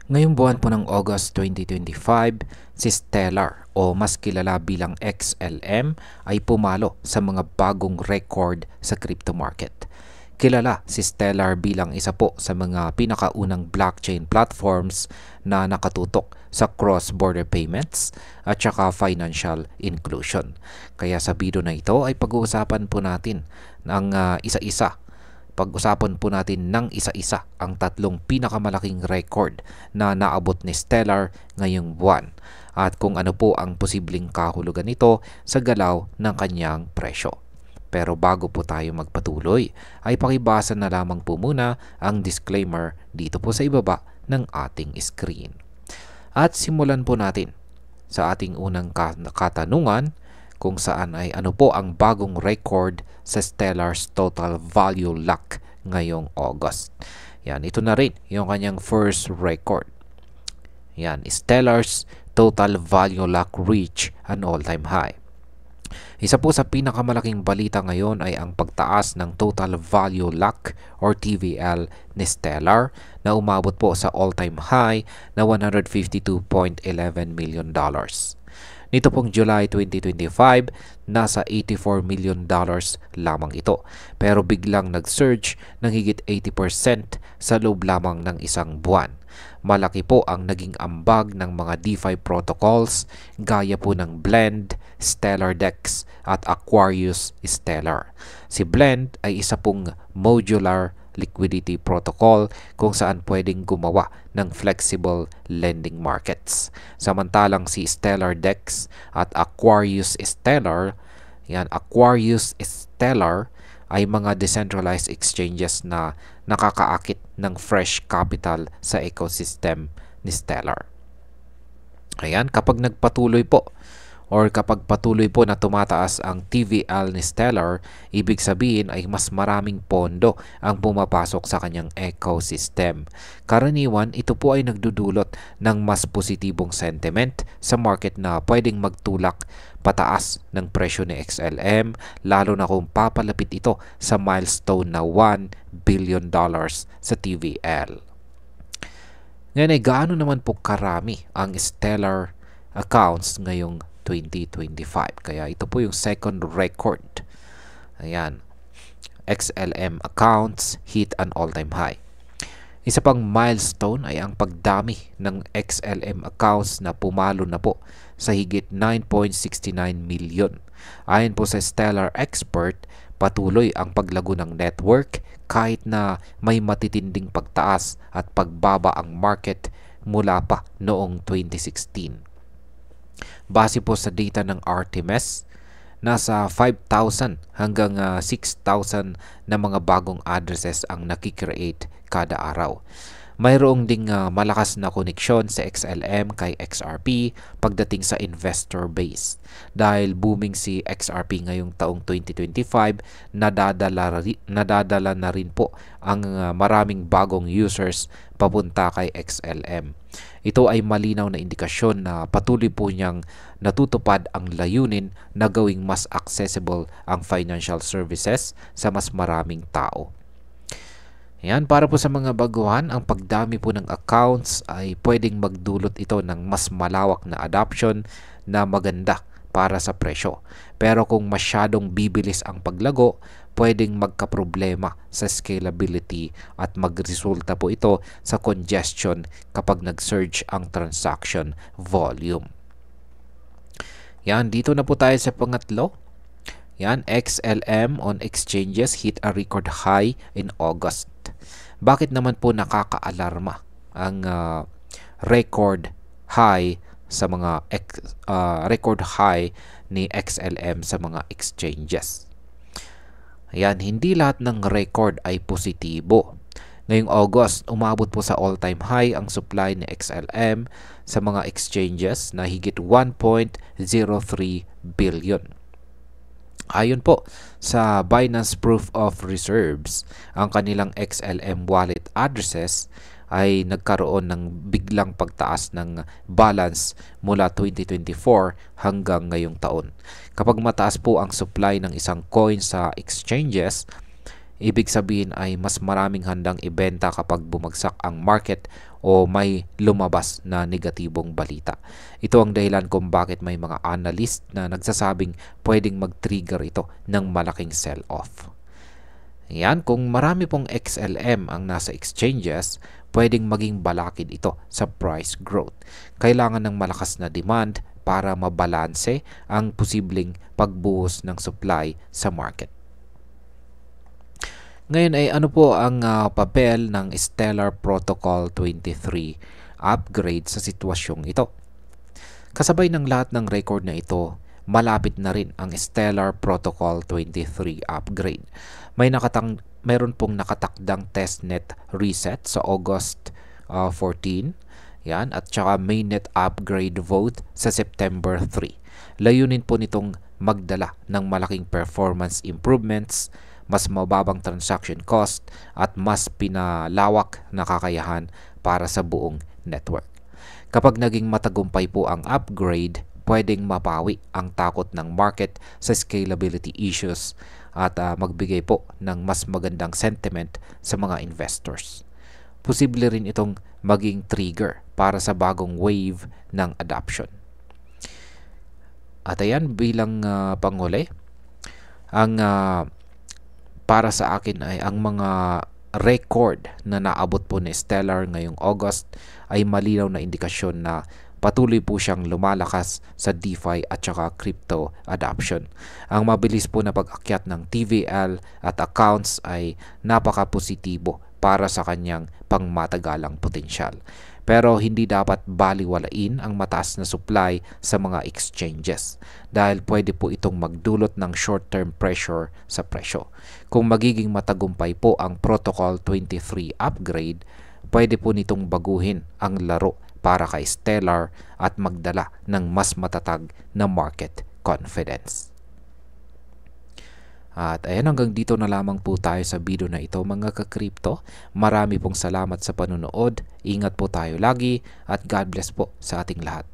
Ngayong buwan po ng August 2025, si Stellar o mas kilala bilang XLM ay pumalo sa mga bagong record sa crypto market. Kilala si Stellar bilang isa po sa mga pinakaunang blockchain platforms na nakatutok sa cross-border payments at saka financial inclusion. Kaya sa video na ito ay pag-uusapan po natin ng isa-isa. Pag-usapan po natin ng isa-isa ang tatlong pinakamalaking record na naabot ni Stellar ngayong buwan at kung ano po ang posibleng kahulugan nito sa galaw ng kanyang presyo. Pero bago po tayo magpatuloy, ay pakibasa na lamang po muna ang disclaimer dito po sa ibaba ng ating screen. At simulan po natin sa ating unang katanungan kung saan ay ano po ang bagong record sa Stellar's total value lock ngayong August. Yan, ito na rin yung kanyang first record. Yan, Stellar's total value lock reach an all-time high. Isa po sa pinakamalaking balita ngayon ay ang pagtaas ng total value lock or TVL ni Stellar na umabot po sa all-time high na $152.11 million. Nito pong July 2025, nasa $84 million lamang ito. Pero biglang nag-surge ng higit 80% sa loob lamang ng isang buwan. Malaki po ang naging ambag ng mga DeFi protocols gaya po ng Blend, Stellar Dex at Aquarius Stellar. Si Blend ay isa pong modular liquidity protocol kung saan pwedeng gumawa ng flexible lending markets. Samantalang si Stellar Dex at Aquarius Stellar, Aquarius Stellar ay mga decentralized exchanges na nakakaakit ng fresh capital sa ecosystem ni Stellar. Ayan, kapag patuloy po na tumataas ang TVL ni Stellar, ibig sabihin ay mas maraming pondo ang pumapasok sa kanyang ecosystem. Karaniwan, ito po ay nagdudulot ng mas positibong sentiment sa market na pwedeng magtulak pataas ng presyo ni XLM, lalo na kung papalapit ito sa milestone na $1 billion sa TVL. Ngayon ay gaano naman po karami ang Stellar accounts ngayong 2025. Kaya ito po yung second record. Ayan. XLM accounts hit an all-time high. Isa pang milestone ay ang pagdami ng XLM accounts na pumalo na po sa higit 9.69 million. Ayon po sa Stellar Expert, patuloy ang paglago ng network kahit na may matitinding pagtaas at pagbaba ang market mula pa noong 2016. Base po sa data ng Artemis, nasa 5,000 hanggang 6,000 na mga bagong addresses ang nakikreate kada araw. Mayroong ding malakas na koneksyon sa XLM kay XRP pagdating sa investor base. Dahil booming si XRP ngayong taong 2025, nadadala na rin po ang maraming bagong users papunta kay XLM. Ito ay malinaw na indikasyon na patuloy po niyang natutupad ang layunin na gawing mas accessible ang financial services sa mas maraming tao. Yan, para po sa mga baguhan, ang pagdami po ng accounts ay pwedeng magdulot ito ng mas malawak na adoption na maganda para sa presyo. Pero kung masyadong bibilis ang paglago, pwedeng magkaproblema sa scalability at magresulta po ito sa congestion kapag nag-surge ang transaction volume. Yan, dito na po tayo sa pangatlo. Yan, XLM on exchanges hit a record high in August. Bakit naman po nakakaalarma ang record high sa mga record high ni XLM sa mga exchanges? Ayan, hindi lahat ng record ay positibo. Ngayong August, umabot po sa all-time high ang supply ni XLM sa mga exchanges na higit 1.03 billion. Ayon po sa Binance Proof of Reserves, ang kanilang XLM wallet addresses ay nagkaroon ng biglang pagtaas ng balance mula 2024 hanggang ngayong taon. Kapag mataas po ang supply ng isang coin sa exchanges, Ibig sabihin ay mas maraming handang ibenta kapag bumagsak ang market o may lumabas na negatibong balita. Ito ang dahilan kung bakit may mga analyst na nagsasabing pwedeng mag-trigger ito ng malaking sell-off. Yan, kung marami pong XLM ang nasa exchanges, pwedeng maging balakid ito sa price growth. Kailangan ng malakas na demand para mabalanse ang posibleng pagbuhos ng supply sa market. Ngayon ay ano po ang papel ng Stellar Protocol 23 upgrade sa sitwasyong ito? Kasabay ng lahat ng record na ito, malapit na rin ang Stellar Protocol 23 upgrade. Meron pong nakatakdang testnet reset sa August 14. Yan, at saka mainnet upgrade vote sa September 3. Layunin po nitong magdala ng malaking performance improvements, mas mababang transaction cost at mas pinalawak na kakayahan para sa buong network. Kapag naging matagumpay po ang upgrade, pwedeng mapawi ang takot ng market sa scalability issues at magbigay po ng mas magandang sentiment sa mga investors. Posible rin itong maging trigger para sa bagong wave ng adoption. At ayan, bilang panghuli, ang para sa akin ay ang mga record na naabot po ni Stellar ngayong August ay malinaw na indikasyon na patuloy po siyang lumalakas sa DeFi at saka crypto adoption. Ang mabilis po na pag-akyat ng TVL at accounts ay napaka-positibo para sa kanyang pangmatagalang potensyal. Pero hindi dapat baliwalain ang mataas na supply sa mga exchanges dahil pwede po itong magdulot ng short-term pressure sa presyo. Kung magiging matagumpay po ang Protocol 23 upgrade, pwede po nitong baguhin ang laro para kay Stellar at magdala ng mas matatag na market confidence. At ayan, hanggang dito na lamang po tayo sa video na ito mga ka-crypto. Marami pong salamat sa panonood. Ingat po tayo lagi at God bless po sa ating lahat.